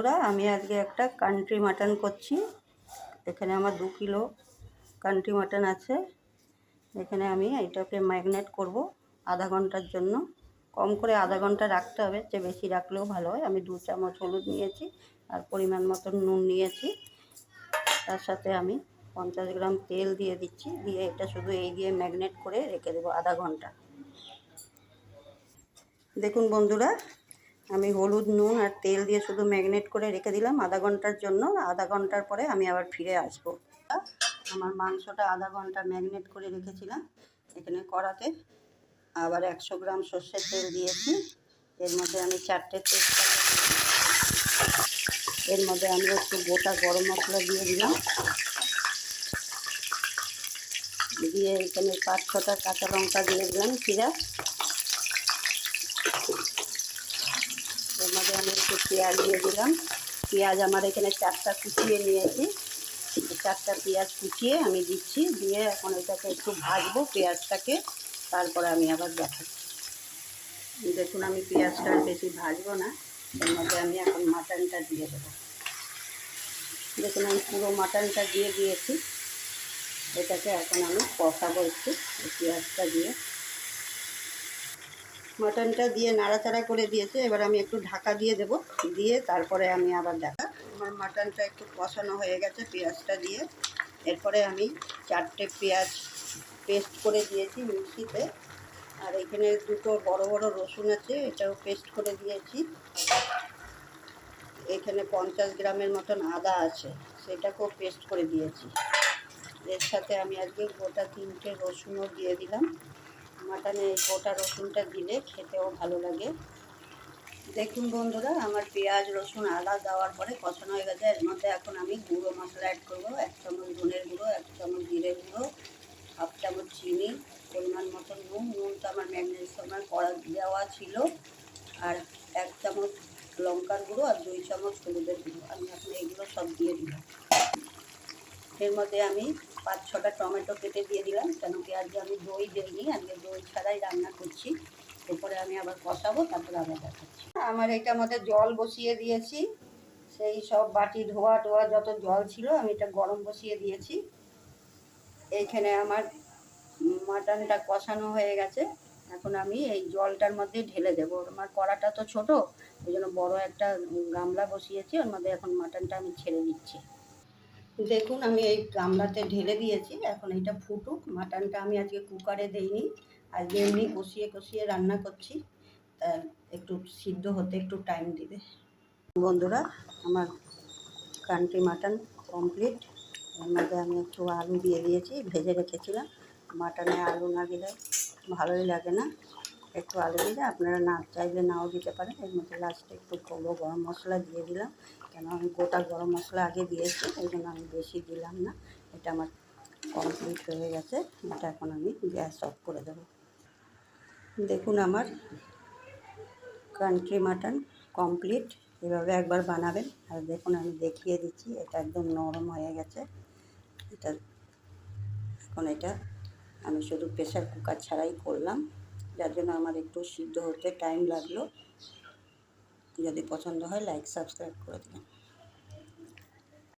বন্ধুরা, আমি আজকে একটা কান্ট্রি মাটন করছি। এখানে আমার 2 কিলো কান্ট্রি মাটন আছে। এখানে আমি এটাকে ম্যারিনেট করব আধা ঘন্টার জন্য। কম করে আধা ঘন্টা রাখতে হবে, যে বেশি রাখলেও ভালো হয়। আমি 2 চামচ হলুদ নিয়েছি আর পরিমাণ মতন নুন নিয়েছি। তার সাথে আমি 50 গ্রাম তেল দিয়ে দিচ্ছি, দিয়ে এটা শুধু এই দিয়ে ম্যারিনেট করে রেখে দেবো আধা ঘন্টা। দেখুন বন্ধুরা, আমি হলুদ নুন আর তেল দিয়ে শুধু ম্যারিনেট করে রেখে দিলাম আধা ঘন্টার জন্য। আধা ঘন্টার পরে আমি আবার ফিরে আসব। আমার মাংসটা আধা ঘন্টা ম্যারিনেট করে রেখেছিলাম। এখানে কড়াতে আবার 100 গ্রাম সর্ষের তেল দিয়েছি। এর মধ্যে আমি 4টে তেজপাতা, এর মধ্যে আমি একটু গোটা গরম মশলা দিয়ে দিলাম, দিয়ে এখানে 5-6টা কাঁচা লঙ্কা দিয়ে দিলাম চিরা। এর মধ্যে আমি একটু পেঁয়াজ দিয়ে দিলাম। পেঁয়াজ আমার এখানে 4টা কুচিয়ে নিয়েছি। 4টা পেঁয়াজ কুচিয়ে আমি দিচ্ছি, দিয়ে এখন এটাকে একটু ভাজবো পেঁয়াজটাকে, তারপরে আমি আবার দেখাচ্ছি। দেখুন, আমি পেঁয়াজটা বেশি ভাজবো না, এর মধ্যে আমি এখন মাটনটা দিয়ে দেবো। দেখুন, আমি পুরো মাটনটা দিয়ে দিয়েছি। এটাকে এখন আমি কষাবো একটু পেঁয়াজটা দিয়ে। মাটনটা দিয়ে নাড়াচাড়া করে দিয়েছে, এবার আমি একটু ঢাকা দিয়ে দেব, দিয়ে তারপরে আমি আবার আমার মাটনটা একটু কষানো হয়ে গেছে পেঁয়াজটা দিয়ে। এরপরে আমি 4টে পেঁয়াজ পেস্ট করে দিয়েছি মিক্সিতে, আর এখানে 2টো বড় বড় রসুন আছে, এটাও পেস্ট করে দিয়েছি। এখানে 50 গ্রামের মতন আদা আছে, সেটাকেও পেস্ট করে দিয়েছি। এর সাথে আমি আজকে গোটা 3টে রসুনও দিয়ে দিলাম। মাটনে গোটা রসুনটা দিলে খেতেও ভালো লাগে। দেখুন বন্ধুরা, আমার পেঁয়াজ রসুন আদা দেওয়ার পরে কষানো হয়ে গেছে। এর মধ্যে এখন আমি গুঁড়ো মশলা অ্যাড করবো। 1 চামচ ধনের গুঁড়ো, 1 চামচ জিরে গুঁড়ো, 1/2 চামচ চিনি, পরিমাণ মতন নুনটা আমার ম্যারিনেশনের সময় করা দেওয়া ছিল, আর 1 চামচ লঙ্কার গুঁড়ো আর 2 চামচ হলুদের গুঁড়ো। আমি এখন এগুলো সব দিয়ে দিলাম। এর মধ্যে আমি 5-6টা টমেটো কেটে দিয়ে দিলাম, কেন কি আজকে আমি দই দিইনি, আজকে দই ছাড়াই রান্না করছি। এরপরে আমি আবার কষাবো, তারপরে আবার দেখাচ্ছি। আমার এইটার মধ্যে জল বসিয়ে দিয়েছি, সেই সব বাটি ধোয়া টোয়া যত জল ছিল আমি এটা গরম বসিয়ে দিয়েছি। এইখানে আমার মাটনটা কষানো হয়ে গেছে। এখন আমি এই জলটার মধ্যে ঢেলে দেবো। আমার কড়াটা তো ছোট, ওই জন্য বড়ো একটা গামলা বসিয়েছি, ওর মধ্যে এখন মাটনটা আমি ছেড়ে দিচ্ছি। দেখুন, আমি এই গামলাতে ঢেলে দিয়েছি, এখন এটা ফুটুক। মাটনটা আমি আজকে কুকারে দেইনি, আজকে এমনি কষিয়ে কষিয়ে রান্না করছি, তা একটু সিদ্ধ হতে একটু টাইম দিবে। বন্ধুরা, আমার কান্ট্রি মাটন কমপ্লিট। এর মধ্যে আমি একটু আলু দিয়ে দিয়েছি, ভেজে রেখেছিলাম। মাটনে আলু না দিলে ভালোই লাগে না, একটু আলু দিলে আপনারা না চাইলে নাও দিতে পারেন। এর মধ্যে লাস্টে একটু গরম মশলা দিয়ে দিলাম, কেন আমি গোটা গরম মশলা আগে দিয়েছি, ওই জন্য আমি বেশি দিলাম না। এটা আমার কমপ্লিট হয়ে গেছে। এটা এখন আমি গ্যাস অফ করে দেবো। দেখুন, আমার কান্ট্রি মাটন কমপ্লিট। এভাবে একবার বানাবেন। আর দেখুন, আমি দেখিয়ে দিচ্ছি, এটা একদম নরম হয়ে গেছে। এখন এটা আমি শুধু প্রেসার কুকার ছাড়াই করলাম, যার জন্য আমার একটু সিদ্ধ হতে টাইম লাগলো। যদি পছন্দ হয় লাইক সাবস্ক্রাইব করে দিন।